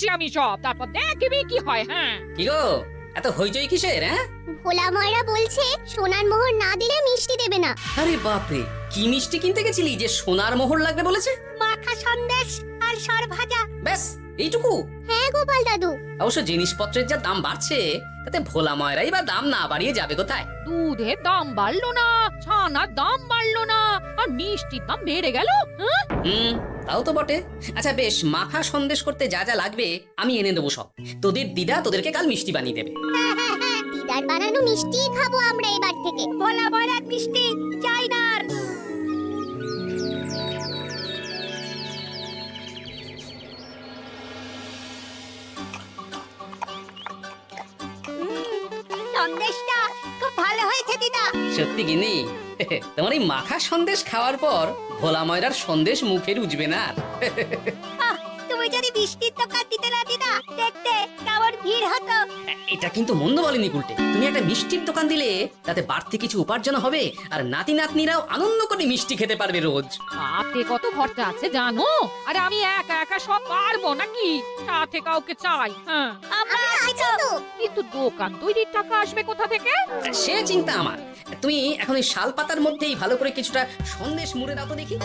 বলছি আমি সব, তারপর দেখবি কি হয়। হ্যাঁ, কি গো এত হইচই কিসের? হ্যাঁ, ভোলা ময়রা বলছে সোনার মোহর না দিলে মিষ্টি দেবে না। আরে বাপরে, কি মিষ্টি কিনতে গেছিলি যে সোনার মোহর লাগবে বলেছে? মাখা সন্দেশ আর সর ভাজা। ব্যাস এইটুকু? হ্যাঁ গোপাল দাদু। অবশ্য জিনিসপত্রের যা দাম বাড়ছে, তাতে ভোলা ময়রাই বা দাম না বাড়িয়ে যাবে কোথায়? দুধের দাম বাড়লো না, ছানার দাম বাড়লো না, আর মিষ্টির দাম বেড়ে গেল। হ্যাঁ, তাও তো বটে। আচ্ছা বেশ, মাখা সন্দেশ করতে যা যা লাগবে আমি এনে দেবো সব। তোদের দিদা তোদেরকে কাল মিষ্টি বানিয়ে দেবে। দিদার বানানো মিষ্টি খাবো আমরা এবার থেকে। ভোলা ময়রার মিষ্টি চাই না আর। সন্দেশটা খুব ভালো হয়েছে দিদা। সত্যি গিনি, তোমার এই মাখা সন্দেশ খাওয়ার পর ভোলা ময়রার সন্দেশ মুখে রুজবে না আর। তুমি যদি মিষ্টির দোকান দিতে না দিদা, দেখতে কেমন ভিড় হতো। এটা কিন্তু মন্দ বলেনি গুলটে। তুমি একটা মিষ্টির দোকান দিলে তাতে বাড়তি কিছু উপার্জন হবে, আর নাতি নাতনিরাও আনন্দ করে মিষ্টি খেতে পারবে রোজ। তাতে কত খরচা আছে জানো? আরে আমি একা একা সব পারবো নাকি? সাথে কাউকে চাই। হ্যাঁ, আমরা আছি তো। কিন্তু দোকান তৈরির টাকা আসবে কোথা থেকে? সে চিন্তা আমার। তুমি এখন ওই শাল পাতার মধ্যেই ভালো করে কিছুটা সন্দেশ মুড়ে দাও তো দেখি।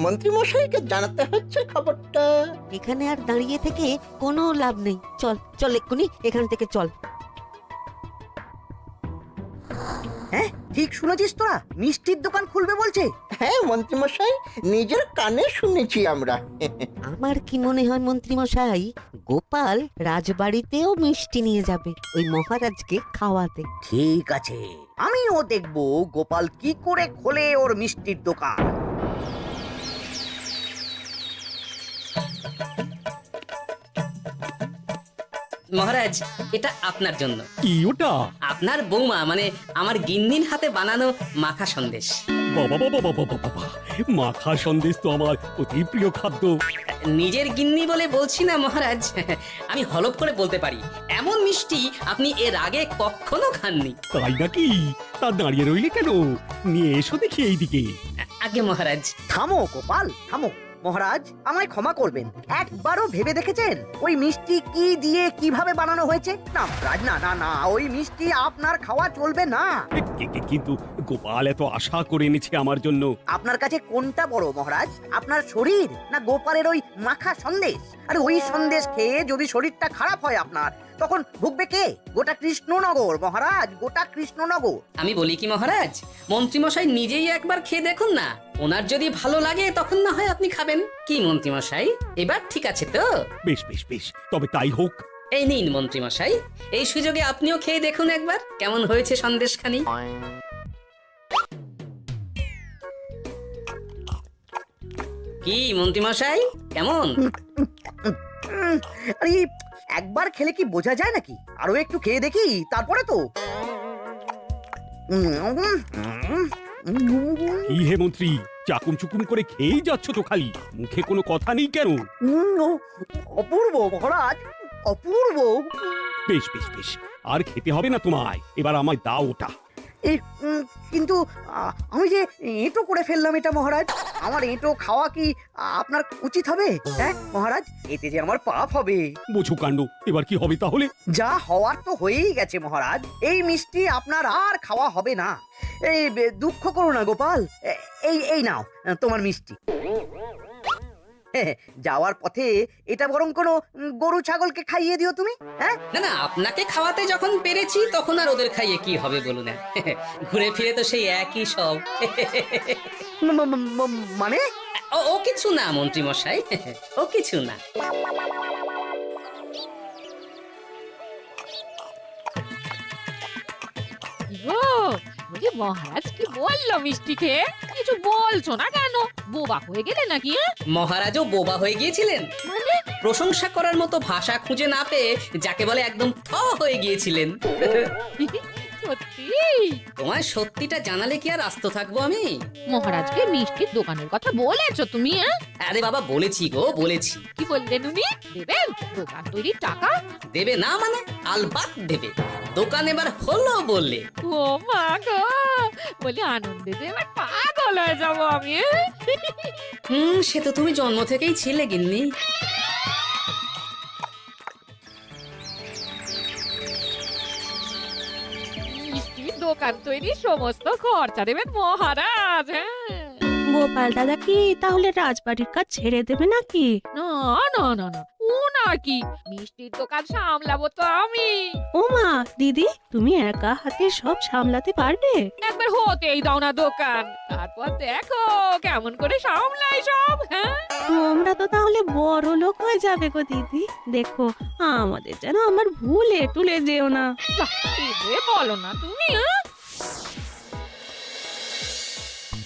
মন্ত্রী মশাইকে জানাতে হচ্ছে খবরটা। এখানে আর দাঁড়িয়ে থেকে কোনো লাভ নেই, চল চল এক্ষুনি এখান থেকে চল। হ্যাঁ ঠিক শুনেছিস তোরা, মিষ্টির দোকান খুলবে বলছে। হ্যাঁ মন্ত্রী মশাই, নিজের কানে শুনেছি আমরা। আমার কি মনে হয় মন্ত্রী মশাই, গোপাল রাজবাড়িতেও মিষ্টি নিয়ে যাবে ওই মহারাজকে খাওয়াতে। ঠিক আছে, আমিও দেখবো গোপাল কি করে খোলে ওর মিষ্টির দোকান। মহারাজ, এটা আপনার জন্য। কি ওটা? আপনার বৌমা মানে আমার গিন্নির হাতে বানানো মাখা সন্দেশ। বাবা বাবা বাবা বাবা, মাখা সন্দেশ তো আমার অতি প্রিয় খাদ্য। নিজের গিন্নি বলে বলছি না মহারাজ, আমি হলপ করে বলতে পারি এমন মিষ্টি আপনি এর আগে কখনো খাননি। তাই নাকি? তা দাঁড়িয়ে রইলে কেন? নিয়ে এসো দেখি এইদিকে। আগে মহারাজ। থামো গোপাল থামো। মহারাজ আমায় ক্ষমা করবেন, একবারও ভেবে দেখেছেন ওই মিষ্টি কি দিয়ে কিভাবে বানানো হয়েছে? না মহারাজ, না না না, ওই মিষ্টি আপনার খাওয়া চলবে না। কিন্তু গোপাল এত আশা করে এনেছে আমার জন্য। আপনার কাছে কোনটা বড় মহারাজ, আপনার শরীর না গোপালের ওই মাখা সন্দেশ? আরে ওই সন্দেশ খেয়ে যদি শরীরটা খারাপ হয় আপনার, তখন ভুগবে কে? গোটা কৃষ্ণনগর মহারাজ, গোটা কৃষ্ণনগর। আমি বলি কি মহারাজ, মন্ত্রীমশাই নিজেই একবার খেয়ে দেখুন না, ওনার যদি ভালো লাগে তখন না হয় আপনি খাবেন। কি মন্ত্রীমশাই, এবার ঠিক আছে তো? বেশ বেশ বেশ, তবে তাই হোক। এই নিন মন্ত্রীমশাই, এই সুযোগে আপনিও খেয়ে দেখুন একবার কেমন হয়েছে সন্দেশখানি। কি মন্ত্রীমশাই, কেমন? আরে একবার খেলে কি বোঝা যায় নাকি? আরো একটু খেয়ে দেখি তারপরে তো। কি হে মন্ত্রী, চাকুম চুকুম করে খেয়েই যাচ্ছ তো খালি, মুখে কোনো কথা নেই কেন? অপূর্ব মহারাজ, অপূর্ব। বেশ বেশ বেশ, আর খেতে হবে না তোমায়, এবার আমায় দাও ওটা। কিন্তু আমি যে এঁটো করে ফেললাম এটা মহারাজ, আমার এঁটো খাওয়া কি আপনার উচিত হবে? হ্যাঁ মহারাজ, এতে যে আমার পাপ হবে। বোঝো কাণ্ড, এবার কি হবে তাহলে? যা হওয়ার তো হয়েই গেছে মহারাজ, এই মিষ্টি আপনার আর খাওয়া হবে না। এই দুঃখ করো না গোপাল, এই এই নাও তোমার মিষ্টি। যাওয়ার পথে এটা বরং কোনো গরু ছাগলকে খাইয়ে দিও তুমি। হ্যাঁ না না, আপনাকে খাওয়াতে যখন পেরেছি তখন আর ওদের খাইয়ে কি হবে বলুন না। ঘুরে ফিরে তো সেই একই সব। মানে ও কিছু না মন্ত্রীমশাই, ও কিছু না। বলি মহারাজ কি বললো মিষ্টি খেয়ে? কিছু বলছো না কেন? বোবা হয়ে গেলে নাকি? মহারাজও বোবা হয়ে গিয়েছিলেন, মানে প্রশংসা করার মতো ভাষা খুঁজে না পেয়ে যাকে বলে একদম থ হয়ে গিয়েছিলেন। সত্যি? তোমার সত্যিটা জানালে কি আর আস্ত থাকবো আমি? মহারাজকে মিষ্টির দোকানের কথা বলেছো তুমি? আরে বাবা বলেছি গো, বলেছি। কি বললেন উনি? দেবেন দোকান তৈরির টাকা? দেবে না মানে? আলবাত দেবে। দোকান এবার হলো বললে। ও মা গো, বলি আনন্দেতে এবার পাগল হয়ে যাবো আমি। সে তো তুমি জন্ম থেকেই ছিলে গিন্নি। দোকান তৈরির সমস্ত খরচা দেবেন মহারাজ। হ্যাঁ গোপাল দাদা কি তাহলে রাজবাড়ির কাজ ছেড়ে দেবে নাকি? না না না না, ও নাকি, মিষ্টির দোকান সামলাবো তো আমি। ওমা দিদি, তুমি একা হাতে সব সামলাতে পারবে? একবার হতেই দাও না দোকান, তারপর দেখো কেমন করে সামলাই সব। হ্যাঁ তোমরা তো তাহলে বড় লোক হয়ে যাবে গো দিদি। দেখো আমাদের যেন আমার ভুলে টুলে যেও না। বাহ, এ বলো না তুমি। হ্যাঁ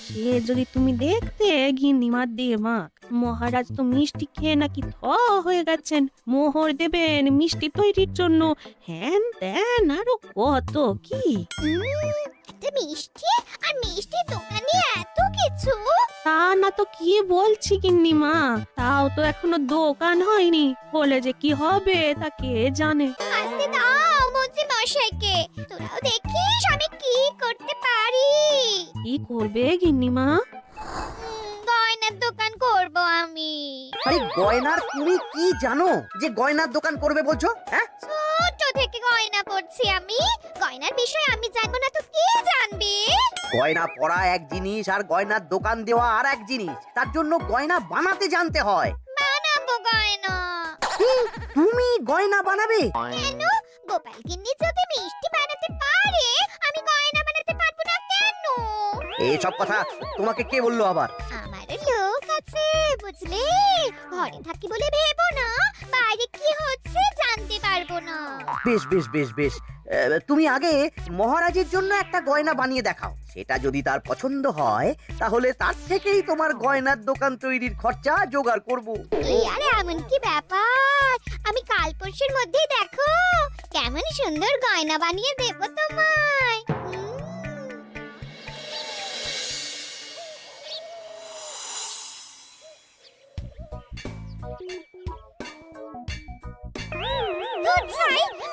সে যদি তুমি দেখতে গিন্নিমার দিয়ে মা, মহারাজ তো মিষ্টি খেয়ে নাকি থ হয়ে গেছেন। মোহর দেবেন মিষ্টি তৈরির জন্য, হ্যান ত্যান আরো কত কি। একটা মিষ্টি আর মিষ্টির দোকানে এত কিছু। তা না তো কি বলছি গিন্নিমা, তাও তো এখনো দোকান হয়নি, হলে যে কি হবে তা কে জানে। আসতে দাও মন্ত্রী মশাইকে, তোরাও দেখিস আমি কি করতে পারি। কি করবে গিন্নিমা? গয়নার দোকান করব আমি। আরে গয়নার তুমি কি জানো যে গয়নার দোকান করবে বলছো? হ্যাঁ, ছোট থেকে গয়না পড়ছি আমি, গয়নার বিষয়ে আমি জানবো না তো কে জানবে? গয়না পরা এক জিনিস আর গয়নার দোকান দেওয়া আর এক জিনিস। তার জন্য গয়না বানাতে জানতে হয়। বানাবো গয়না। তুমি গয়না বানাবে? কেন? গোপাল গিন্নি যদি মিষ্টি বানাতে পারে, আমি গয়না বানাতে পারবো না কেন? এইসব কথা তোমাকে কে বললো আবার? আমার লোক আছে বুঝলে, ঘরে থাকি বলে ভেবো না, বাইরে কি হচ্ছে জানতে পারবো না। বেশ বেশ বেশ বেশ, তুমি আগে মহারাজের জন্য একটা গয়না বানিয়ে দেখাও। সেটা যদি তার পছন্দ হয় তাহলে তার থেকেই তোমার গয়নার দোকান তৈরির খরচা জোগাড় করব। আরে এমন কি ব্যাপার, আমি কাল পরশুর মধ্যেই দেখো কেমন সুন্দর গয়না বানিয়ে দেব তোমায়।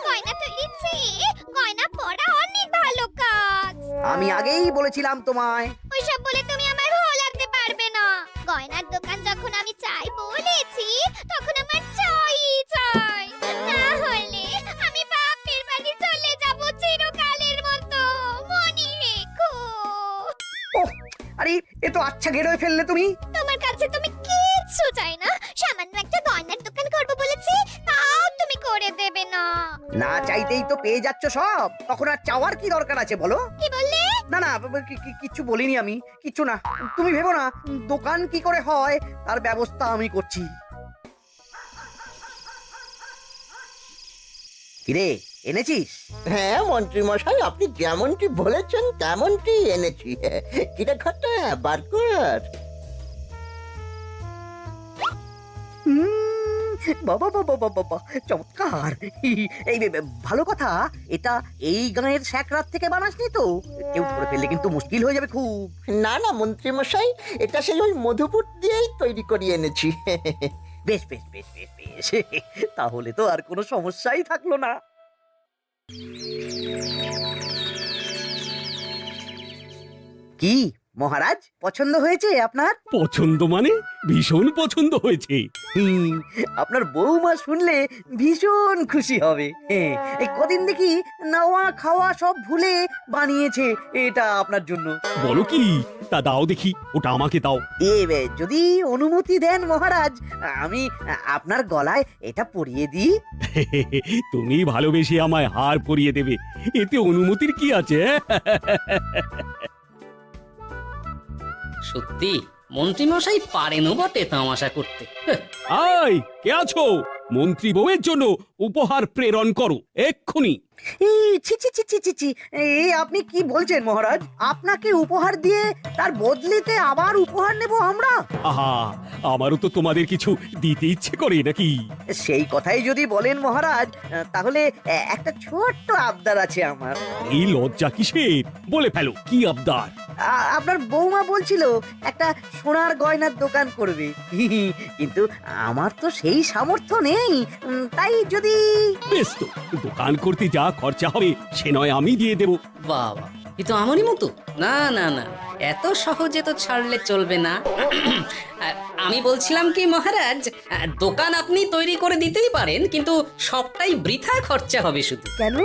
গয়না তৈরির চেয়ে গয়না পরা অনেক ভালো কাজ। আমি আগেই বলেছিলাম তোমায়। ওইসব বলে তুমি আমার ভোলাতে পারবে না। গয়নার দোকান যখন আমি চাই বলেছি, তখন আমার চাই চাই, না হলে আমি বাপের বাড়ি চলে যাব চিরকালের মতো, মনে রেখো। ওহ, আরে এ তো আচ্ছা গেরোয় ফেললে তুমি। তোমার কাছে তুমি কিচ্ছু চাই না, সামান্য একটা গয়নার দোকান করবো বলেছি, তাও তুমি করে দেবে না। না চাইতেই তো পেয়ে যাচ্ছ সব, তখন আর চাওয়ার কি দরকার আছে বলো? কি বললে? না না, কিচ্ছু বলিনি আমি, কিচ্ছু না। তুমি ভেবো না, দোকান কি করে হয় তার ব্যবস্থা আমি করছি। কিরে, এনেছিস? হ্যাঁ মন্ত্রী মশাই, আপনি যেমনটি বলেছেন তেমনটি এনেছি। কিরে ঘটা বার কর। বাবা বাবা বাবা বাবা, চমৎকার। এই ভালো কথা, এটা এই গাঁয়ের স্যাকরাত থেকে বানাসনি তো? কেউ ধরে ফেললে কিন্তু মুশকিল হয়ে যাবে খুব। না না মন্ত্রী মশাই, এটা সেই ওই মধুপুর দিয়েই তৈরি করিয়ে এনেছি। বেশ বেশ বেশ বেশ বেশ, তাহলে তো আর কোনো সমস্যাই থাকলো না। কি মহারাজ, পছন্দ হয়েছে আপনার? পছন্দ মানে ভীষণ পছন্দ হয়েছে। আপনার বৌমা শুনলে ভীষণ খুশি হবে। এই কদিন দেখি নাওয়া খাওয়া সব ভুলে বানিয়েছে এটা আপনার জন্য। বলো কি, তা দাও দেখি, ওটা আমাকে দাও। যদি অনুমতি দেন মহারাজ, আমি আপনার গলায় এটা পরিয়ে দিই। তুমি ভালোবেসে আমায় হার পরিয়ে দেবে, এতে অনুমতির কি আছে? সত্যি মন্ত্রী মশাই পারেনও বটে তামাশা করতে। আয়, কে আছো? মন্ত্রী বউয়ের জন্য উপহার প্রেরণ করো এক্ষুনি। ছি ছি ছি ছি ছি ছি, আপনি কি বলছেন মহারাজ? আপনাকে উপহার দিয়ে তার বদলেতে আবার উপহার নেব আমরা? আহা, আমারও তো তোমাদের কিছু দিতে ইচ্ছে করে নাকি? সেই কথাই যদি বলেন মহারাজ, তাহলে একটা ছোট্ট আবদার আছে আমার। এই লজ্জা কিসের? বলে ফেলো, কি আবদার? আপনার বৌমা বলছিল একটা সোনার গয়নার দোকান করবে, কিন্তু আমার তো সেই সামর্থ্য নেই। তাই যদি... বেশ তো, দোকান করতে যা খরচা হবে সে নয় আমি দিয়ে দেব। বাবা, এ তো আমারই মতো। না না না, এত সহজে তো ছাড়লে চলবে না। আমি বলছিলাম কি মহারাজ, দোকান আপনি তৈরি করে দিতেই পারেন, কিন্তু সবটাই বৃথা খরচা হবে শুধু। কেন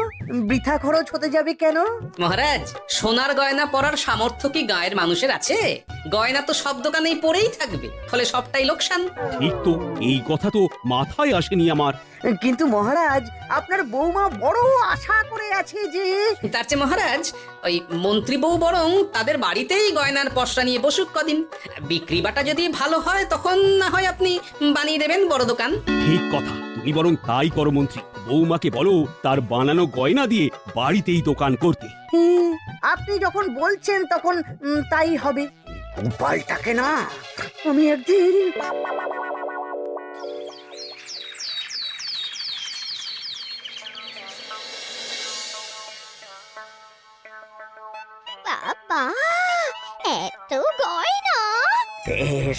বৃথা খরচ হতে যাবে কেন? মহারাজ, সোনার গয়না পরার সামর্থ্য কি গায়ের মানুষের আছে? গয়না তো সব দোকানেই পরেই থাকবে, ফলে সবটাই লোকসান। ঠিক তো, এই কথা তো মাথায় আসেনি আমার। কিন্তু মহারাজ, আপনার বৌমা বড় আশা করে আছে যে তার চেয়ে মহারাজ, ওই মন্ত্রী বউ বরং তাদের বাড়িতেই গয়নার পসরা নিয়ে বসুক কদিন। বিক্রি বাটা যদি ভালো হয় তখন না হয় আপনি বানিয়ে দেবেন বড় দোকান। ঠিক কথা, তুমি বরং তাই করো মন্ত্রী। বৌমাকে বলো তার বানানো গয়না দিয়ে বাড়িতেই দোকান করতে। আপনি যখন বলছেন তখন তাই হবে। গোপালটাকে না আমি একদিন বাবা, এত গয়না!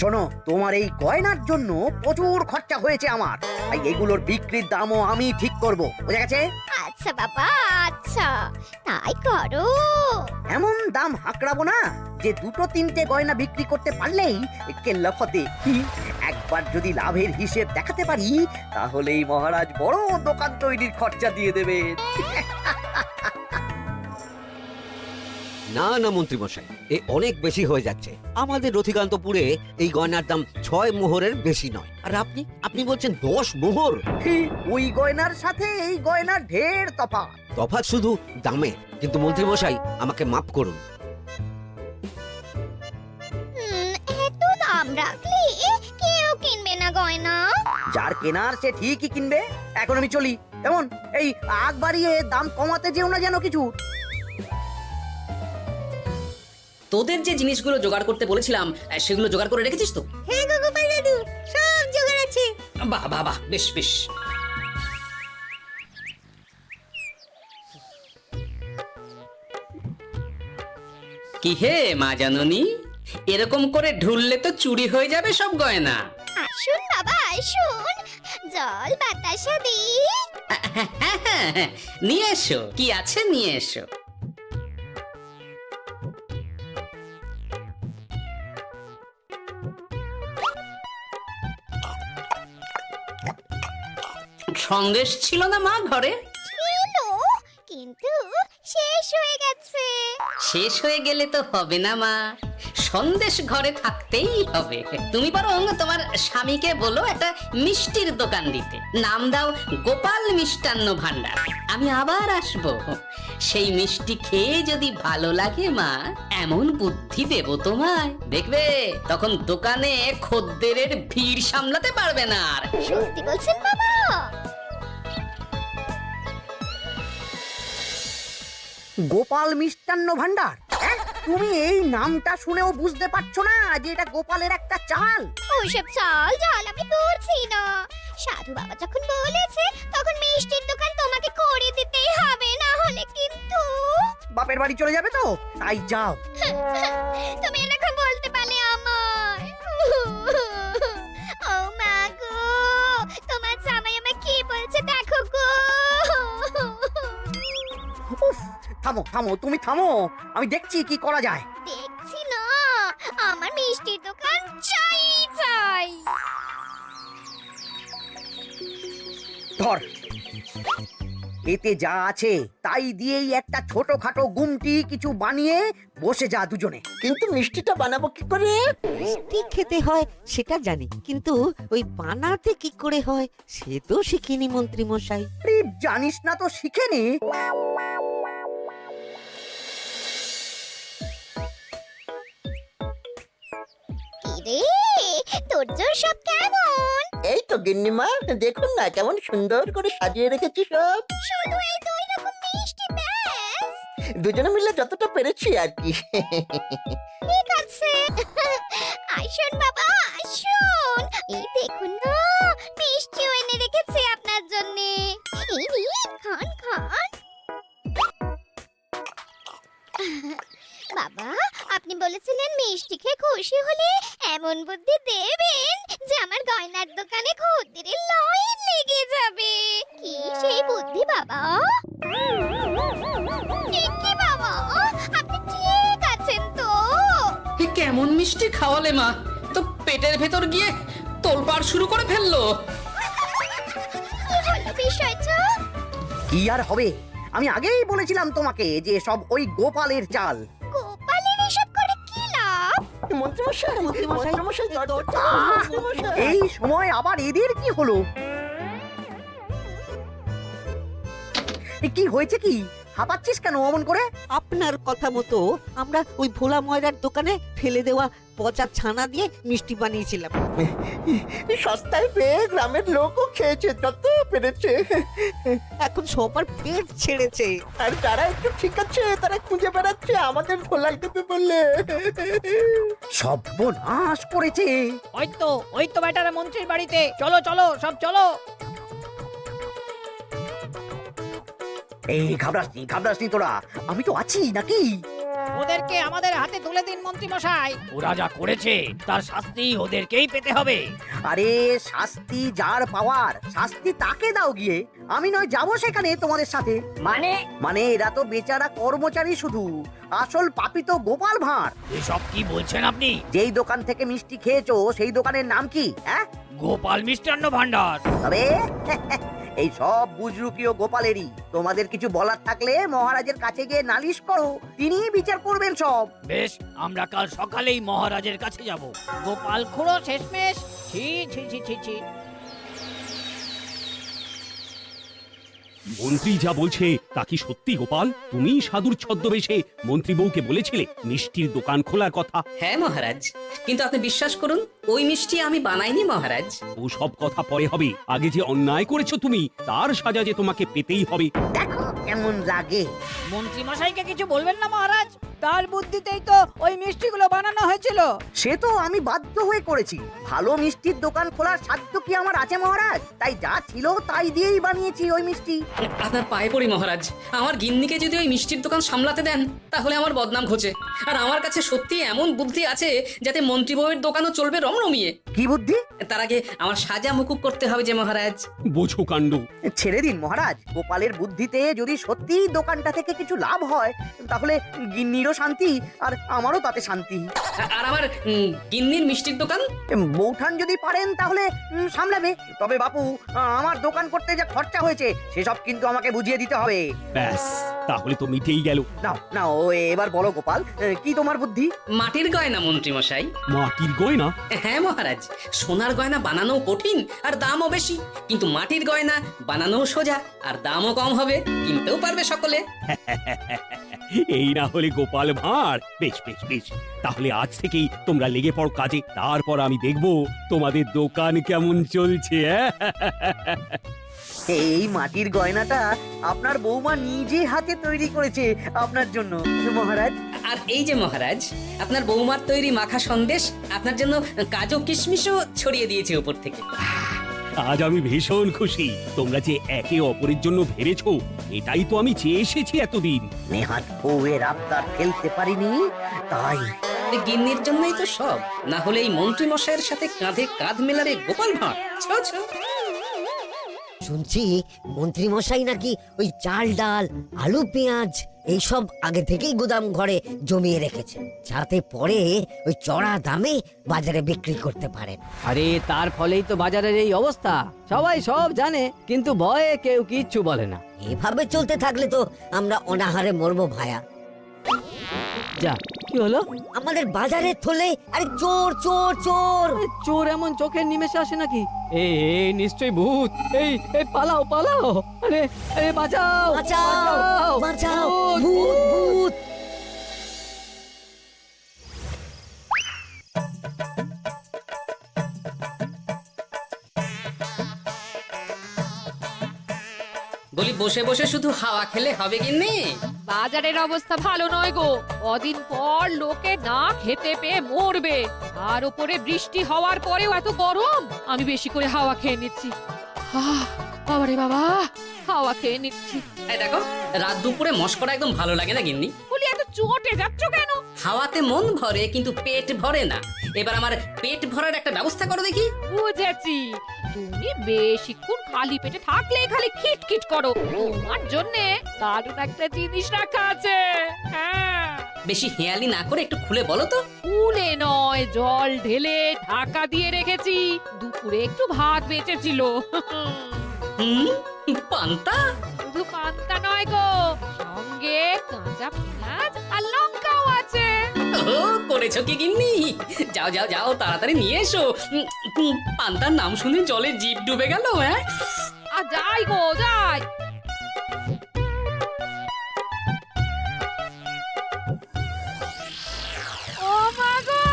শোনো, তোমার এই গয়নার জন্য প্রচুর খরচা হয়েছে আমার, তাই এগুলোর বিক্রির দামও আমি ঠিক করব, বুঝা গেছে? আচ্ছা বাবা, আচ্ছা, তাই করো। এমন দাম হাঁকড়াবো না যে দুটো তিনটে গয়না বিক্রি করতে পারলেই কেল্লা ফতে। একবার যদি লাভের হিসেব দেখাতে পারি, তাহলেই মহারাজ বড় দোকান তৈরির খরচা দিয়ে দেবেন। না না মন্ত্রী মশাই, এ অনেক বেশি হয়ে যাচ্ছে। আমাদের রথিকান্তপুরে এই গয়নার দাম 6 মোহরের বেশি নয়, আর আপনি আপনি বলছেন 10 মোহর। ওই গয়নার সাথে এই গয়নার ঢের তফাৎ। তফাৎ শুধু দামে। কিন্তু মন্ত্রী মশাই, আমাকে মাফ করুন। এত দাম রাখলে কেউ কিনবে না গয়না। যার কেনার সে ঠিকই কিনবে। এখন আমি চলি। এমন এই আগ বাড়িয়ে দাম কমাতে যেও না যেন কিছু। তোদের যে জিনিসগুলো জোগাড় করতে বলেছিলাম সেগুলো জোগাড় করে রেখেছিস তো? হ্যাঁ গো গোপাল দাদু, সব জোগাড় আছে। বাহ বাহ বাহ, বেশ বেশ। কি হে মা জাননী, এরকম করে ঢুললে তো চুরি হয়ে যাবে সব গয়না। আসুন বাবা, আসুন, জল বাতাসা দিই। নিয়ে এসো, কি আছে নিয়ে এসো। সন্দেশ ছিল না মা ঘরে? ছিল, কিন্তু শেষ হয়ে গেছে। শেষ হয়ে গেলে তো হবে না মা, সন্দেশ ঘরে থাকতেই হবে। তুমি বরং তোমার স্বামীকে বলো একটা মিষ্টির দোকান দিতে, নাম দাও গোপাল মিষ্টান্ন ভান্ডার। আমি আবার আসবো, সেই মিষ্টি খেয়ে যদি ভালো লাগে মা, এমন বুদ্ধি দেব তোমায়, দেখবে তখন দোকানে খদ্দেরের ভিড় সামলাতে পারবে না আর। সত্যি বলছেন বাবা? গোপাল মিষ্টান্ন ভান্ডার? তুমি এই নামটা শুনেও বুঝতে পারছো না যে এটা গোপালের একটা চাল? ওইসব চাল জাল আমি বলছি না। সাধু বাবা যখন বলেছে তখন মিষ্টির দোকান তোমাকে করে দিতেই হবে, না হলে কিন্তু বাপের বাড়ি চলে যাবে তো, তাই যাও। তুমি এরকম বলতে পারলে আমার। ও মা গো, তোমার জামাই আমায় কি বলছে দেখো গো। উফ, থামো থামো, তুমি থামো, আমি দেখছি কি করা যায়। দেখছি না, আমার মিষ্টির দোকান চাই চাই। ধর, এতে যা আছে তাই দিয়েই একটা ছোটখাটো গুমটি কিছু বানিয়ে বসে যা দুজনে। কিন্তু মিষ্টিটা বানাবো কি করে? মিষ্টি খেতে হয় সেটা জানি, কিন্তু ওই বানাতে কি করে হয় সে তো শিখিনি মন্ত্রী মশাই। আরে, জানিস না তো শিখে নে। কিরে, তোর জোর সব কেমন? এই তো গিন্নিমা, দেখুন না কেমন সুন্দর করে সাজিয়ে রেখেছি সব। শুধু এই দুই রকম মিষ্টি ব্যাস? দুজনে মিলে যতটা পেরেছি আর কি। ঠিক আছে। আসুন বাবা, আসুন, এই দেখুন না, মিষ্টিও এনে রেখেছি আপনার জন্য। এই নিন, খান খান। বাবা, আপনি বলেছিলেন মিষ্টি খেয়ে খুশি হলে এমন বুদ্ধি দেবেন যে আমার গয়নার দোকানে খদ্দেরের লাইন লেগে যাবে। কি সেই বুদ্ধি বাবা? কি বাবা, এমন মিষ্টি খাওয়ালে মা, তো পেটের ভেতর গিয়ে তোলপাড় শুরু করে ফেললো। কি হলো বিষয়টা? কি আর হবে, আমি আগেই বলেছিলাম তোমাকে যে সব ওই গোপালের চাল। গোপালের এসব করে কি লাভ? মন্ত্রীমশাই মন্ত্রীমশাই, মন্ত্রীমশাই দরজা আহ! মন্ত্রীমশাই। এই সময় আবার এদের কি হলো? কি হয়েছে কি? হাঁপাচ্ছিস কেন অমন করে? আপনার কথা মতো আমরা ওই ভোলা ময়রার দোকানে ফেলে দেওয়া পচা ছানা দিয়ে মিষ্টি বানিয়েছিলাম। সস্তায় পেয়ে গ্রামের লোকও খেয়েছে যত পেরেছে। এখন সবার পেট ছেড়েছে। আর যারা একটু ঠিক আছে তারা খুঁজে বেড়াচ্ছে আমাদের ভোলাই দেবে বললে। সর্বনাশ করেছে। ওই তো বেটারা মন্ত্রীর বাড়িতে, চলো চলো সব চলো। এই ঘাবড়াসনি তোরা, আমি তো আছি নাকি? ওদেরকে আমাদের হাতে তুলে দিন মন্ত্রী মশাই। ওরা যা করেছে তার শাস্তি ওদেরকেই পেতে হবে। আরে শাস্তি যার পাওয়ার, শাস্তি তাকে দাও গিয়ে। আমি নয় যাবো সেখানে তোমাদের সাথে। মানে এরা তো বেচারা কর্মচারী শুধু, আসল পাপী তো গোপাল ভাঁড়। এসব কি বলছেন আপনি? যেই দোকান থেকে মিষ্টি খেয়েছো সেই দোকানের নাম কি? হ্যাঁ, গোপাল মিষ্টান্ন ভান্ডার। তবে এই সব বুজরুকিও গোপালেরই। তোমাদের কিছু বলার থাকলে মহারাজের কাছে গিয়ে নালিশ করো, তিনিই বিচার করবেন সব। বেশ, আমরা কাল সকালেই মহারাজের কাছে যাব। গোপাল খুড়ো শেষমেশ। ছি ছি ছি ছি ছি। মন্ত্রী যা বলছে তা কি সত্যি গোপাল? তুমি সাধুর ছদ্মবেশে মন্ত্রী বউকে বলেছিলে মিষ্টির দোকান খোলার কথা? হ্যাঁ মহারাজ, কিন্তু আপনি বিশ্বাস করুন ওই মিষ্টি আমি বানাইনি মহারাজ। ও সব কথা পরে হবে, আগে যে অন্যায় করেছো তুমি তার সাজা যে তোমাকে পেতেই হবে। দেখো কেমন লাগে। মন্ত্রী মশাইকে কিছু বলবেন না মহারাজ, তার বুদ্ধিতেই তো ওই মিষ্টিগুলো বানানো হয়েছিল। সে তো আমি বাধ্য হয়ে করেছি। ভালো মিষ্টির দোকান খোলার সাধ্য কি আমার আছে মহারাজ? তাই যা ছিল তাই দিয়েই বানিয়েছি ওই মিষ্টি। আপনার পায়ে পড়ি মহারাজ, আমার গিন্নিকে যদি ওই মিষ্টির দোকান সামলাতে দেন তাহলে আমার বদনাম ঘোচে। আর আমার কাছে সত্যি এমন বুদ্ধি আছে যাতে মন্ত্রী বউয়ের দোকানও চলবে রমরমিয়ে। কি বুদ্ধি? তার আগে আমার সাজা মুকুব করতে হবে যে মহারাজ। বোঝো কাণ্ড। ছেড়ে দিন মহারাজ, গোপালের বুদ্ধিতে যদি সত্যি দোকানটা থেকে কিছু লাভ হয় তাহলে গিন্নিরও শান্তি আর আমারও তাতে শান্তি। আর আমার গিন্নির মিষ্টির দোকান? বৌঠান যদি পারেন তাহলে সামলাবে। তবে বাপু, আমার দোকান করতে যা খরচা হয়েছে সেসব কিন্তু আমাকে বুঝিয়ে দিতে হবে। ব্যাস, তাহলে তো মিটেই গেল। নাও নাও, এবার বলো গোপাল, কি তোমার বুদ্ধি? মাটির গয়না মন্ত্রী মশাই। মাটির গয়না? হ্যাঁ মহারাজ, সোনার গয়না বানানো কঠিন আর দামও বেশি, কিন্তু মাটির গয়না বানানো সোজা আর দামও কম হবে, কিনতেও পারবে সকলে। এই না হলে গোপাল ভাঁড়। বেশ বেশ বেশ, তাহলে আজ থেকেই তোমরা লেগে পড়ো কাজে, তারপর আমি দেখব তোমাদের দোকান কেমন চলছে। এই মাটির গয়নাটা আপনার বৌমা নিজে হাতে তৈরি করেছে আপনার জন্য মহারাজ। আর এই যে মহারাজ, আপনার বৌমার তৈরি মাখা সন্দেশ আপনার জন্য কাজু কিশমিশও ছড়িয়ে দিয়েছে উপর থেকে। আজ আমি ভীষণ খুশি। তোমরা যে একে অপরের জন্য ভেবেছো, এটাই তো আমি চেয়ে এসেছি এতদিন। নেহাত বউয়ের আবদার ফেলতে পারিনি, তাই এই গিন্নির জন্যই তো সব, না হলে এই মন্ত্রী মশাইয়ের সাথে কাঁধে কাঁধ মেলারে গোপাল ভাঁড়। ছো ছো। শুনছি মন্ত্রী মশাই নাকি ওই চাল ডাল আলু পেঁয়াজ এইসব আগে থেকেই গুদাম ঘরে জমিয়ে রেখেছেন, যাতে পরে ওই চড়া দামে বাজারে বিক্রি করতে পারেন। আরে তার ফলেই তো বাজারের এই অবস্থা। সবাই সব জানে কিন্তু ভয়ে কেউ কিচ্ছু বলে না। এভাবে চলতে থাকলে তো আমরা অনাহারে মরবো ভায়া। যা, কি হলো? আমাদের বাজারে থলে আরে চোর চোর চোর। চোর এমন চোখের নিমেষে আসে নাকি? এই নিশ্চয়ই ভূত। এই পালাও পালাও। আরে আরে বাঁচাও বাঁচাও বাঁচাও, ভূত ভূত। বলি বসে বসে শুধু হাওয়া খেলে হবে গিন্নি? বাজারের অবস্থা ভালো নয় গো, কদিন পর লোকে না খেতে পেয়ে মরবে। আর উপরে বৃষ্টি হওয়ার পরেও এত গরম, আমি বেশি করে হাওয়া খেয়ে নিচ্ছি। বাবারে বাবা, হাওয়া খেয়ে নিচ্ছি। এই দেখো, রাত দুপুরে মস্করা একদম ভালো লাগে না গিন্নি। বলি এত চটে যাচ্ছ কেন? হাওয়াতে মন ভরে কিন্তু পেট ভরে না। এবার আমার পেট ভরার একটা ব্যবস্থা করো দেখি। বুঝেছি, তুমি বেশিক্ষণ খালি পেটে থাকলেই খালি খিটখিট করো। তোমার জন্যে দারুণ একটা জিনিস রাখা আছে। হ্যাঁ, বেশি হেয়ালি না করে একটু খুলে বলো তো। ফুলে নয়, জল ঢেলে ঢাকা দিয়ে রেখেছি। দুপুরে একটু ভাত বেঁচেছিল। হুম, পান্তা? শুধু পান্তা নয় গো, সঙ্গে কাঁচা পেঁয়াজ আর লঙ্কাও আছে। ও, করেছো কি গিন্নি? যাও যাও যাও, তাড়াতাড়ি নিয়ে এসো। পান্তার নাম শুনে জলে জিভ ডুবে গেল। হ্যাঁ, আর যাই গো যাই। ও মা গো,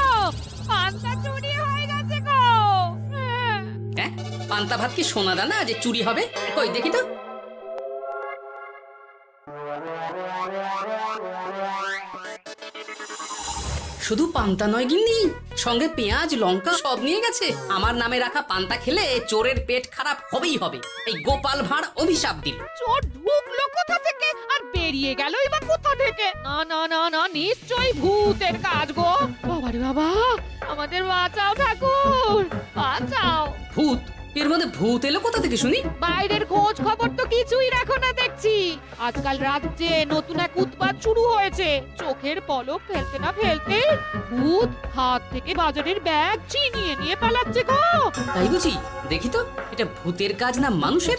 পান্তা চুরি হয়ে গেছে গো। হ্যাঁ, পান্তা ভাত কি সোনা দানা যে চুরি হবে? কই দেখি তো। শুধু পান্তা নয় গিন্নি, সঙ্গে পেঁয়াজ লঙ্কা সব নিয়ে গেছে। আমার নামে রাখা পান্তা খেলে চোরের পেট খারাপ হবেই হবে। এই গোপাল ভাঁড় অভিশাপ দিল। চোর ঢুকলো কোথা থেকে আর বেরিয়ে গেলই বা কোথা থেকে? না না না না, নিশ্চয়ই ভূতের কাজ গো। বাবারে বাবা, আমাদের বাঁচাও ঠাকুর, বাঁচাও। ভূত? এর মধ্যে ভূত এলো কোথা থেকে শুনি? বাইরের খোঁজ খবর তো কিছুই রাখো না দেখছি। আজকাল রাজ্যে নতুন এক উৎপাত শুরু হয়েছে। চোখের পলক ফেলতে না ফেলতে ভূত হাত থেকে বাজারের ব্যাগ ছিনিয়ে নিয়ে পালাচ্ছে গো। তাই বুঝি? দেখি তো, এটা ভূতের কাজ না মানুষের?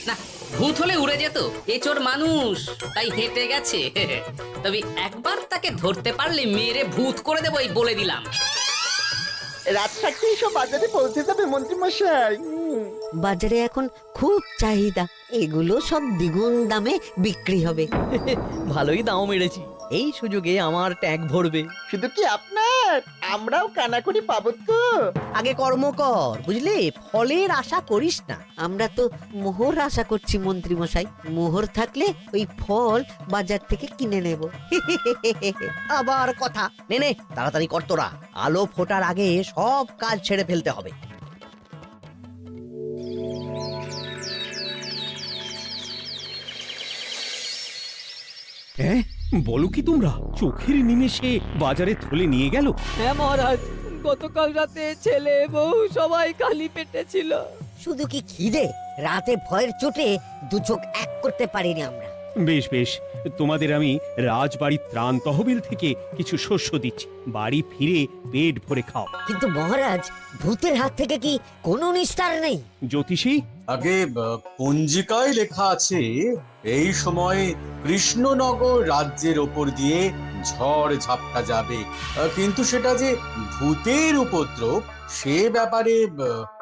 না, ভূত হলে উড়ে যেত। এ চোর মানুষ, তাই হেঁটে গেছে। তবে একবার তাকে ধরতে পারলে মেরে ভূত করে দেবো, এই বলে দিলাম। রাত থাকতেই সব বাজারে পৌঁছে যাবে মন্ত্রী মশাই। বাজারে এখন খুব চাহিদা, এগুলো সব দ্বিগুণ দামে বিক্রি হবে। ভালোই দাম মেরেছি, এই সুযোগে আমার ট্যাগ ভরবে। শুধু কি আপনার, আমরাও কানাকড়ি পাবো তো। আগে কর্ম কর, বুঝলি? ফলের আশা করিস না। আমরা তো মোহর আশা করছি মন্ত্রী মশাই। মোহর থাকলে ওই ফল বাজার থেকে কিনে নেব। আবার কথা। নে নে, তাড়াতাড়ি কর তোরা, আলো ফোটার আগে সব কাজ ছেড়ে ফেলতে হবে। হ্যাঁ, বলো কি তোমরা? চোখের নিমেষে বাজারে থলে নিয়ে গেল? হ্যাঁ মহারাজ, গতকাল রাতে ছেলে বউ সবাই খালি পেটে ছিল। শুধু কি খিদে, রাতে ভয়ের চোটে দু চোখ এক করতে পারিনি আমরা। বেশ বেশ, তোমাদের আমি রাজবাড়ির ত্রাণ তহবিল থেকে কিছু শস্য দিচ্ছি। বাড়ি ফিরে পেট ভরে খাও। কিন্তু মহারাজ, ভূতের হাত থেকে কি কোনো নিস্তার নেই? জ্যোতিষী, আগে পঞ্জিকায় লেখা আছে এই সময় কৃষ্ণনগর রাজ্যের ওপর দিয়ে ঝড় ঝাপটা যাবে, কিন্তু সেটা যে ভূতের উপদ্রব সে ব্যাপারে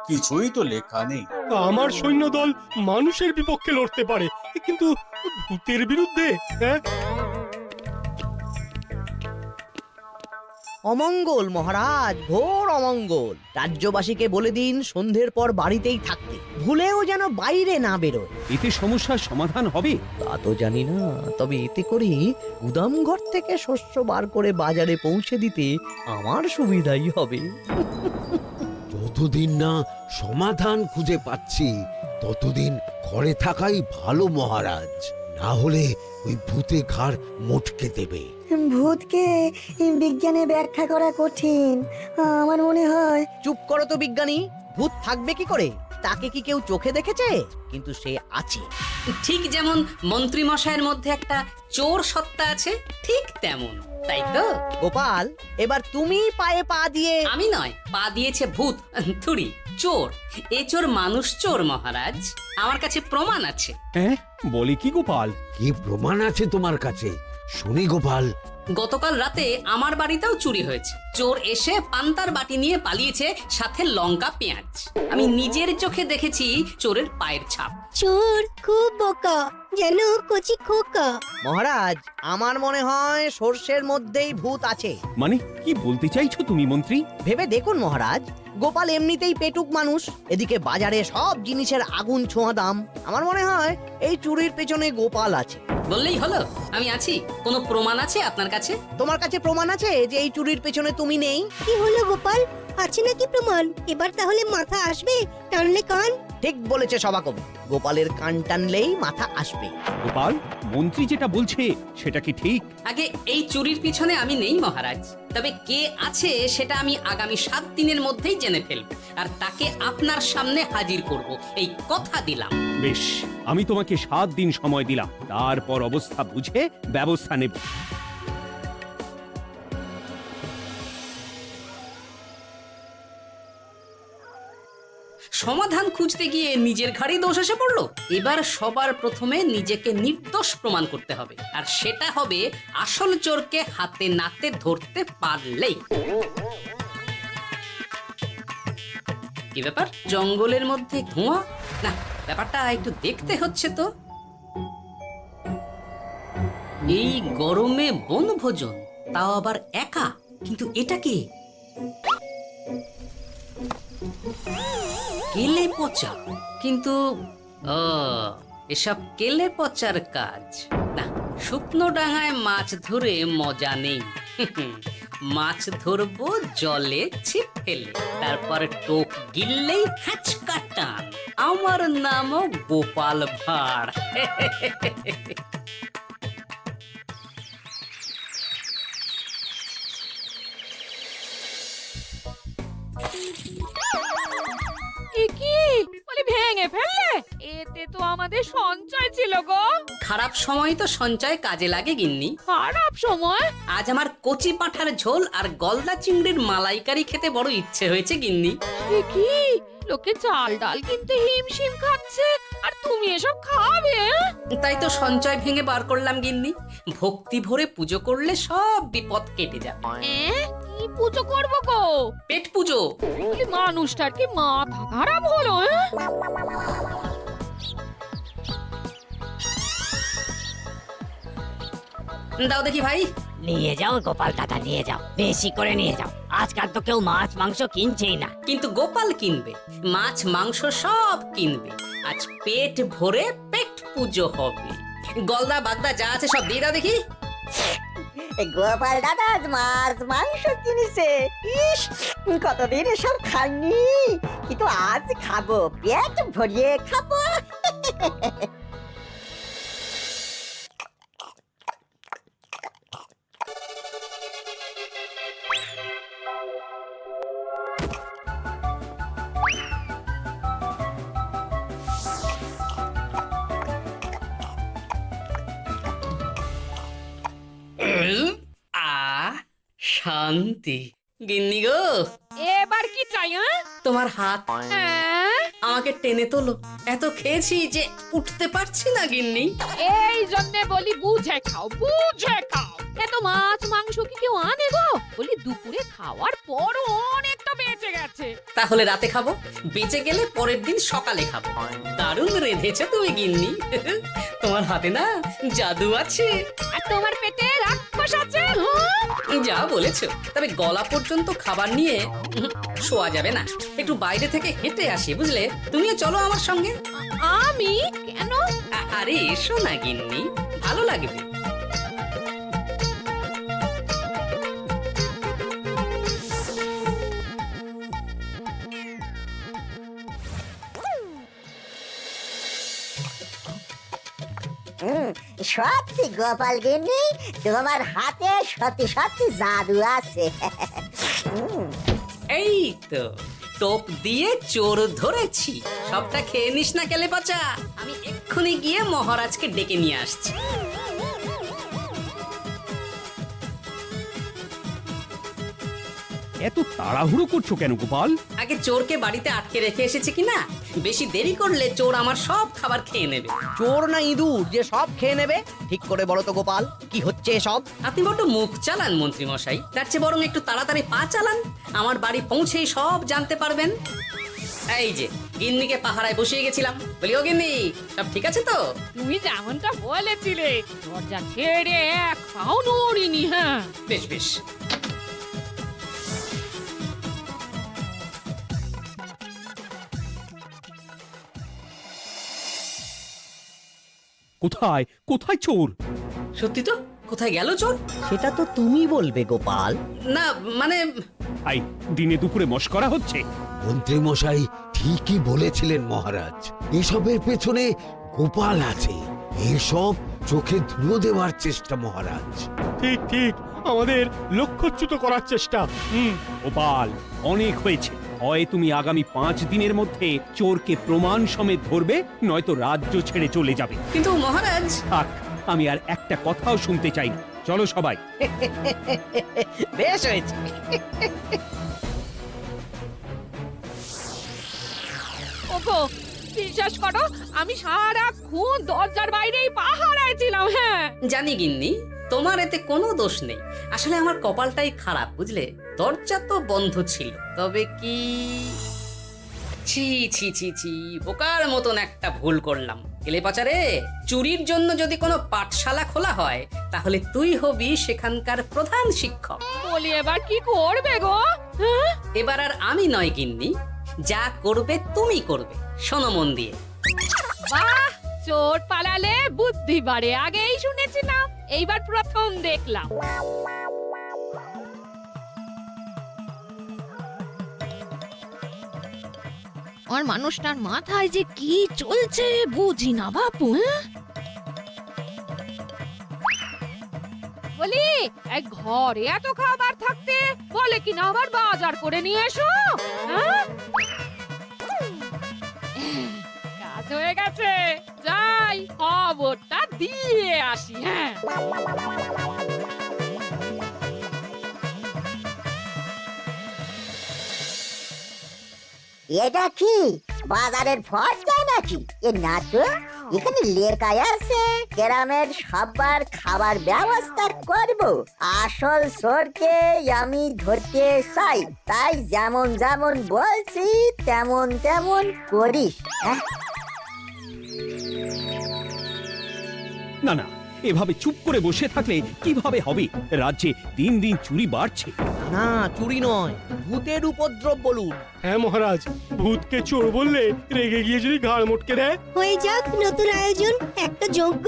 কিছুই তো লেখা নেই। আমার সৈন্যদল মানুষের বিপক্ষে লড়তে পারে, কিন্তু ভূতের বিরুদ্ধে? হ্যাঁ, অমঙ্গল মহারাজ, ঘোর অমঙ্গল। রাজ্যবাসীকে বলে দিন সন্ধ্যের পর বাড়িতেই থাকতে, ভুলেও যেন বাইরে না বেরোয়। এতে সমস্যার সমাধান হবে? তা তো জানি না, তবে এতে করে গুদাম ঘর থেকে শস্য বার করে বাজারে পৌঁছে দিতে আমার সুবিধাই হবে। যতদিন না সমাধান খুঁজে পাচ্ছি ততদিন ঘরে থাকাই ভালো মহারাজ, না হলে ওই ভূতে ঘাড় মোটকে দেবে। ভূতকে বিজ্ঞানে ব্যাখ্যা করা কঠিন, আমার মনে হয়। চুপ করো তো বিজ্ঞানী, ভূত থাকবে কি করে? তাকে কি কেউ চোখে দেখেছে? কিন্তু সে আছে। ঠিক যেমন মন্ত্রী মশাইয়ের মধ্যে একটা চোর সত্তা আছে, ঠিক তেমন, তাই তো? গোপাল, এবার তুমি পায়ে পা দিয়ে। আমি নয়, পা দিয়েছে ভূত, থুড়ি চোর। এ চোর মানুষ চোর মহারাজ, আমার কাছে প্রমাণ আছে। হ্যাঁ, বলে কি গোপাল? কি প্রমাণ আছে তোমার কাছে? শুনি গোপাল। গতকাল রাতে আমার বাড়িতেও চুরি হয়েছে। চোর এসে পান্তার বাটি নিয়ে পালিয়েছে, সাথে লঙ্কা পেঁয়াজ। আমি নিজের চোখে দেখেছি চোরের পায়ের ছাপ। চোর খুব বোকা, যেন কচি খোকা। মহারাজ, আমার মনে হয় সর্ষের মধ্যেই ভূত আছে। মানে কি বলতে চাইছো তুমি মন্ত্রী? ভেবে দেখুন মহারাজ, গোপাল এমনিতেই পেটুক মানুষ, এদিকে বাজারে সব জিনিসের আগুন ছোঁয়া দাম। আমার মনে হয় এই চুরির পেছনে গোপাল আছে। বললেই হলো আমি আছি। কোনো প্রমাণ আছে আপনার কাছে? তোমার কাছে প্রমাণ আছে যে এই চুরির পেছনে তুমি নেই? কি হলো গোপাল, আছে নাকি প্রমাণ? এবার তাহলে মাথা আসবে, টানলে কান। ঠিক বলেছে সভাকবি, গোপালের কান টানলেই মাথা আসবে। গোপাল, মন্ত্রী যেটা বলছে সেটা কি ঠিক? আগে এই চুরির পিছনে আমি নেই মহারাজ, তবে কে আছে সেটা আমি আগামী 7 দিনের মধ্যেই জেনে ফেলব, আর তাকে আপনার সামনে হাজির করব, এই কথা দিলাম। বেশ, আমি তোমাকে 7 দিন সময় দিলাম, তারপর অবস্থা বুঝে ব্যবস্থা নেব। সমাধান খুঁজতে গিয়ে নিজের ঘাড়েই দোষ এসে পড়লো। এবার সবার প্রথমে নিজেকে নির্দোষ প্রমাণ করতে হবে, আর সেটা হবে আসল চোরকে হাতে নাতে ধরতে পারলেই। কি ব্যাপার, জঙ্গলের মধ্যে ধোঁয়া? না, ব্যাপারটা একটু দেখতে হচ্ছে তো। এই গরমে বনভোজন, তাও আবার একা, কিন্তু এটা কি? কেলে পচা, কিন্তু এসব কেলে পচার কাজ না। শুকনো ডাঙায় মাছ ধরে মজা নেই। মাছ ধরবো জলে ছিপ ফেলে, তারপর টোপ গিললেই হ্যাঁচকা টান। আমার নামও গোপাল ভাঁড়। কি বলি, ভেঙে ফেললে? এতে তো আমাদের সঞ্চয় ছিল গো। খারাপ সময় তো সঞ্চয় কাজে লাগে গিন্নি। খারাপ সময়? আজ আমার কচি পাঁঠার ঝোল আর গলদা চিংড়ির মালাইকারি খেতে বড় ইচ্ছে হয়েছে গিন্নি। কি লোকে চাল ডাল কিনতে হিমশিম খাচ্ছে, আর তুমি এসব খাবে? তাই তো সঞ্চয় ভেঙে বার করলাম গিন্নি। ভক্তি ভরে পুজো করলে সব বিপদ কেটে যাবে। কি পুজো করবো গো? পেট পুজো। মানুষটার কি মাথা খারাপ হলো? দাও দেখি ভাই। নিয়ে যাও গোপাল দাদা, নিয়ে যাও, বেশি করে নিয়ে যাও। আজকাল তো কেউ মাছ মাংস কিনছেই না। কিন্তু গোপাল কিনবে, মাছ মাংস সব কিনবে। আজ পেট ভরে পেট পুজো হবে। গলদা বাগদা যা আছে সব দিয়ে দাও দেখি। গোপাল দাদা মাছ মাংস কিনেছে। ইস, কতদিন এসব খাইনি, কিন্তু আজ খাবো, পেট ভরিয়ে খাবো। শান্তি। গিন্নি গো, এবার কি চাই? তোমার হাত আমাকে টেনে তোলো। এত খেয়েছি যে উঠতে পারছি না গিন্নি। এই জন্য বলি বুঝে খাও, বুঝে খাও। এত মাছ মাংস কি কেউ আনে গো? বলি দুপুরে খাওয়ার পরও অনেকটা বেঁচে গেছে। তাহলে রাতে খাবো, বেঁচে গেলে পরের দিন সকালে খাবো। দারুণ রেঁধেছো তুমি গিন্নি। তোমার হাতে না জাদু আছে। আর তোমার পেটে রাক্ষস আছে। যা বলেছো, তবে গলা পর্যন্ত খাবার নিয়ে শোয়া যাবে না। একটু বাইরে থেকে হেঁটে আসি, বুঝলে? তুমিও চলো আমার সঙ্গে। আমি কেন? আরে এসো না গিন্নি, ভালো লাগবে। সত্যি গোপাল গিন্নি, তোমার হাতে সত্যি সত্যি জাদু আছে। এই তো টোপ দিয়ে চোর ধরেছি। সবটা খেয়ে নিস না কেলে পচা। আমি এক্ষুনি গিয়ে মহারাজকে ডেকে নিয়ে আসছি। এত তাড়াহুড়ো করছো কেন গোপাল? আগে চোরকে বাড়িতে আটকে রেখে এসেছে কিনা, বেশি দেরি করলে চোর আমার সব খাবার খেয়ে নেবে। চোর না ইঁদুর যে সব খেয়ে নেবে? ঠিক করে বলো তো গোপাল, কি হচ্ছে এসব? আপনি বড্ড মুখ চালান মন্ত্রী মশাই, তার চেয়ে বরং একটু তাড়াতাড়ি পা চালান। আমার বাড়ি পৌঁছেই সব জানতে পারবেন। এই যে গিন্নিকে পাহারায় বসিয়ে গেছিলাম, বলি ও গিন্নি, সব ঠিক আছে তো? তুমি যেমনটা বলেছিলে, দরজা ছেড়ে এক পাও নড়িনি। হ্যাঁ, বেশ বেশ। কোথায় কোথায় চোর? সত্যি তো, কোথায় গেল চোর? সেটা তো তুমি বলবে গোপাল। না মানে আই দিনে দুপুরে মশকরা হচ্ছে। মন্ত্রী মশাই ঠিকই বলেছিলেন মহারাজ, এসবের পেছনে গোপাল আছে। এসব চোখে ধুলো দেওয়ার চেষ্টা মহারাজ। ঠিক ঠিক, আমাদের লক্ষ্যচ্যুত করার চেষ্টা। গোপাল, অনেক হয়েছে। হয় তুমি আগামী 5 দিনের মধ্যে চোরকে প্রমাণ সমেত ধরবে, নয়তো রাজ্য ছেড়ে চলে যাবে। কিন্তু মহারাজ, থাক, আমি আর একটা কথাও শুনতে চাই না। চলো সবাই। বেশ হয়েছে। ওগো, বিশ্বাস করো, আমি সারাক্ষণ দরজার বাইরেই পাহারায় ছিলাম। হ্যাঁ, জানি গিন্নি, তোমার এতে কোনো দোষ নেই। আসলে আমার কপালটাই খারাপ, বুঝলে। দরজা তো বন্ধ ছিল, তবে কি ছি ছি ছি ছি, বোকার মতন একটা ভুল করলাম। এলে পাচারে, চুরির জন্য যদি কোনো পাঠশালা খোলা হয়, তাহলে তুই হবি সেখানকার প্রধান শিক্ষক। বলি এবার কি করবে গো? হ্যাঁ? এবার আর আমি নয় গিন্নি, যা করবে তুমি করবে। শোনো মন দিয়ে। বাহ, চোর পালালে বুদ্ধি বাড়ে, আগেই শুনেছিলাম, এইবার প্রথম দেখলাম। আর মানুষটার মাথায় যে কি চলছে বুঝি না বাপু। বলি, এই ঘরে এত খাবার থাকতে বলে কিনা আবার বাজার করে নিয়ে এসো। হ্যাঁ? কাজ হয়ে গেছে, যাই খবরটা দিয়ে আসি। হ্যাঁ, এটা কি বাজারের ফটকা নাকি? এ না তো, এখানে লেখা আছে গ্রামের সবার খাবার ব্যবস্থা করব। আসল চোরকে আমি ধরতে চাই, তাই যেমন যেমন বলছি তেমন তেমন করিস। হ্যাঁ, না না, এভাবে চুপ করে বসে থাকলে কিভাবে হবে? রাজ্যে দিন দিন চুরি বাড়ছে। না, চুরি নয়, ভূতের উপদ্রব বলুন। হ্যাঁ মহারাজ, ভূতকে চোর বললে রেগে গিয়ে যদি ঘাড় মটকে দেয়। হয়ে যাক নতুন আয়োজন, একটা যজ্ঞ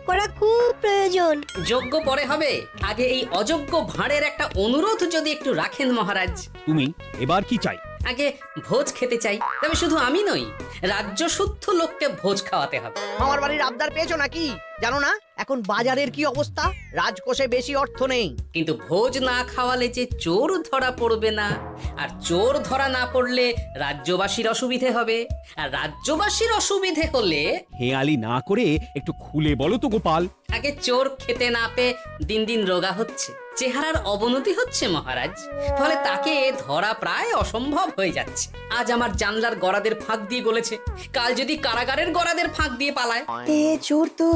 করা খুব প্রয়োজন। যোগ্য পরে হবে, আগে এই অযোগ্য ভাঁড়ের একটা অনুরোধ যদি একটু রাখেন মহারাজ। তুমি এবার কি চাই? আগে ভোজ খেতে চাই, তবে শুধু আমি নই, রাজ্য শুদ্ধ লোককে ভোজ খাওয়াতে হবে। আমার বাড়ির আবদার পেয়েছো নাকি? জানো না এখন বাজারের কি অবস্থা? রাজকোষে বেশি অর্থ নেই। কিন্তু ভোজ না খাওয়ালে যে চোর ধরা পড়বে না, আর চোর ধরা না পড়লে রাজ্যবাসীর অসুবিধে হবে, আর রাজ্যবাসীর অসুবিধে হলে হেয়ালি না করে একটু খুলে বলো তো গোপাল। আগে চোর খেতে না পেয়ে দিন দিন রোগা হচ্ছে, চেহারার অবনতি হচ্ছে মহারাজ, ফলে তাকে ধরা প্রায় অসম্ভব হয়ে যাচ্ছে। আজ আমার জানলার গড়াদের ফাঁক দিয়ে গলেছে, কাল যদি কারাগারের গড়াদের ফাঁক দিয়ে পালায়। এ চোর তো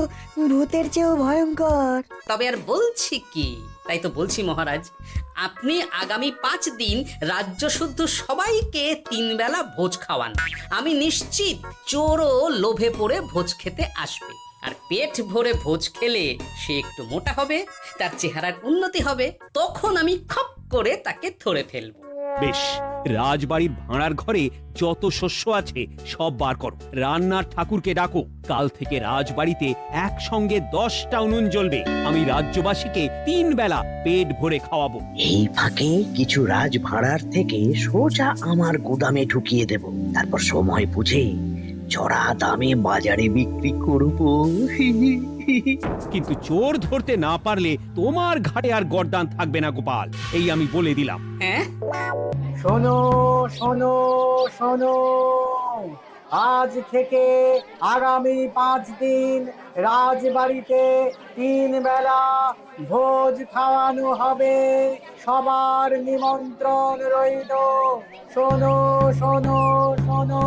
ভূতের চেয়েও ভয়ঙ্কর। তবে আর বলছি কি, তাই তো বলছি মহারাজ, আপনি আগামী 5 দিন রাজ্য শুদ্ধ সবাইকে 3 বেলা ভোজ খাওয়ান। আমি নিশ্চিত চোরও লোভে পড়ে ভোজ খেতে আসবে, আর পেট ভরে ভোজ খেলে সে একটু মোটা হবে, তার চেহারার উন্নতি হবে, তখন আমি খপ করে তাকে ধরে ফেলবো। বেশ, রাজবাড়ির ভাড়ার ঘরে যত শস্য আছে সব বার করো, রান্নার ঠাকুরকে ডাকো। কাল থেকে রাজবাড়িতে একসঙ্গে 10টা উনুন জ্বলবে। আমি রাজ্যবাসীকে 3 বেলা পেট ভরে খাওয়াবো। এই ফাঁকে কিছু রাজ ভাড়ার থেকে সোজা আমার গোদামে ঢুকিয়ে দেব, তারপর সময় বুঝে চড়া দামে বাজারে বিক্রি করব। কিন্তু চোর ধরতে না পারলে তোমার ঘাটে আর গর্দান থাকবে না গোপাল, এই আমি বলে দিলাম। হ্যাঁ, শোনো শোনো শোনো, আজ থেকে আগামী 5 দিন রাজবাড়িতে 3 বেলা ভোজ খাওয়ানো হবে। সবার নিমন্ত্রণ রইল। শোনো শোনো শোনো।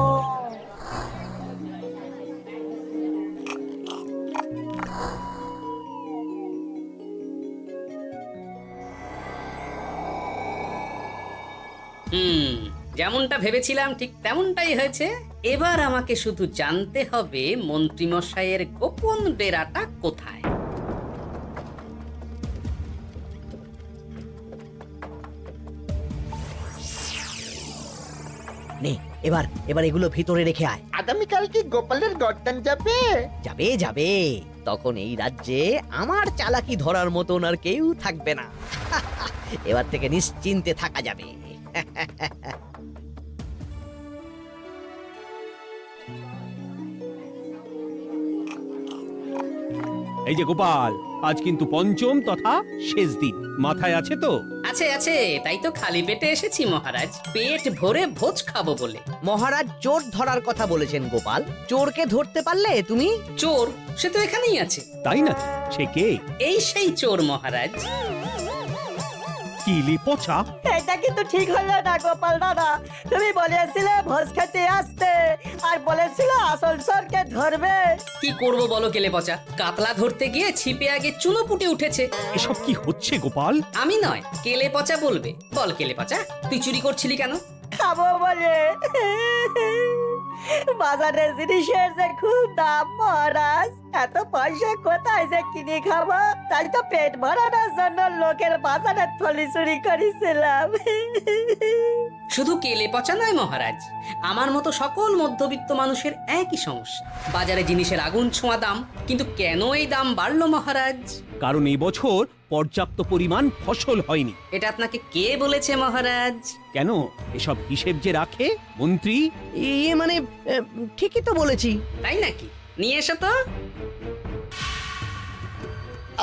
যেমনটা ভেবেছিলাম ঠিক তেমনটাই হয়েছে। এবার আমাকে শুধু জানতে হবে মন্ত্রীমশাইয়ের গোপন ডেরাটা কোথায়। নে, এবার এগুলো ভিতরে রেখে আয়। আগামীকাল কি গোপালের গর্দান যাবে? যাবে যাবে, তখন এই রাজ্যে আমার চালাকি ধরার মতন আর কেউ থাকবে না। এবার থেকে নিশ্চিন্তে থাকা যাবে। এই যে গোপাল, আজ কিন্তু পঞ্চম তথা শেষ দিন, মাথায় আছে তো? আছে আছে, তাই তো খালি পেটে এসেছি মহারাজ, পেট ভরে ভোজ খাবো বলে। মহারাজ চোর ধরার কথা বলেছেন গোপাল, চোরকে ধরতে পারলে তুমি? চোর সে তো এখানেই আছে। তাই না? সে কে? এই সেই চোর মহারাজ। কিলি পচা। এটা কিন্তু ঠিক হলো না গোপাল দাদা, তুমি বলেছিলে ভোজ খেতে আসতে আর বলেছিলে আসল চোরকে ধরবে। কি করব বলো কেলে পচা, কাতলা ধরতে গিয়ে ছিপে আগে চুনো পুটে উঠেছে। এসব কি হচ্ছে গোপাল? আমি নয়, কেলে পচা বলবে। বল কেলে পচা, তুই চুরি করছিলি কেন? খাবো বলে। বাজারে জিনিসের যে খুব দাম মহারাজ, এত পয়সা কোথায় যে কিনে খাবো, তাই তো পেট ভরানোর জন্য লোকের বাজারের থলি চুরি করেছিলাম। শুধু কেলে পচা নয় মহারাজ, আমার মতো সকল মধ্যবিত্ত মানুষের একই সমস্যা। বাজারে জিনিসের আগুন ছোঁয়া দাম, কিন্তু কেন এই দাম বাড়লো মহারাজ? কারণ এই বছর পর্যাপ্ত পরিমাণ ফসল হয়নি। এটা আপনাকে কে বলেছে মহারাজ? কেন, এসব হিসেব যে রাখে মন্ত্রী। মানে ঠিকই তো বলেছি। তাই নাকি? নিয়ে এসো তো।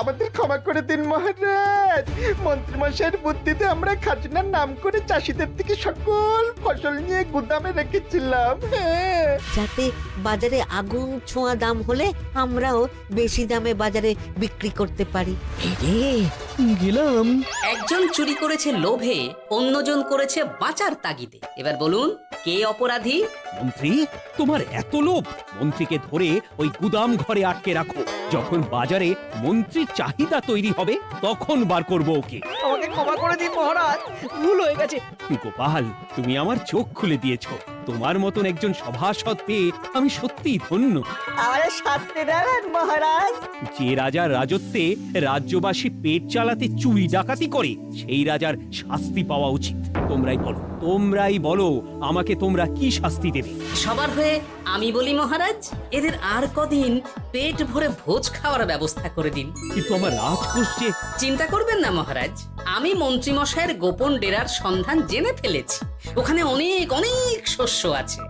আমাদের ক্ষমা করে দিন মহারাজ, মন্ত্রীমশাইয়ের বুদ্ধিতে আমরা খাজনার নাম করে চাষিদের থেকে সকল ফসল নিয়ে গুদামে রেখেছিলাম, যাতে বাজারে আগুন ছোঁয়া দাম হলে আমরাও বেশি দামে বাজারে বিক্রি করতে পারি। গেলাম। একজন চুরি করেছে লোভে, অন্যজন করেছে বাঁচার তাগিদে। এবার বলুন কে অপরাধী? মন্ত্রী, তোমার এত লোভ? মন্ত্রীকে ধরে ওই গুদাম ঘরে আটকে রাখো, যখন বাজারে মন্ত্রীর চাহিদা তৈরি হবে তখন বার করবো ওকে। আমাকে ক্ষমা করে দিন মহারাজ, ভুল হয়ে গেছে। গোপাল, তুমি আমার চোখ খুলে দিয়েছো। তোমার মতন একজন সভাসদ পেয়ে আমি সত্যিই ধন্য। আমাদের শাস্তি দেবেন মহারাজ। যে রাজার রাজত্বে রাজ্যবাসী পেট চালাতে চুরি ডাকাতি করে, সেই রাজার শাস্তি পাওয়া উচিত। তোমরাই বলো আমাকে তোমরা কি শাস্তি দেবে? সবার হয়ে আমি বলি মহারাজ, এদের আর কদিন পেট ভরে ভোজ খাওয়ার ব্যবস্থা করে দিন। কিন্তু আমার রাজকোষ যে। চিন্তা করবেন না মহারাজ, আমি মন্ত্রীমশাইয়ের গোপন ডেরার সন্ধান জেনে ফেলেছি। ওখানে অনেক অনেক শস্য আছে।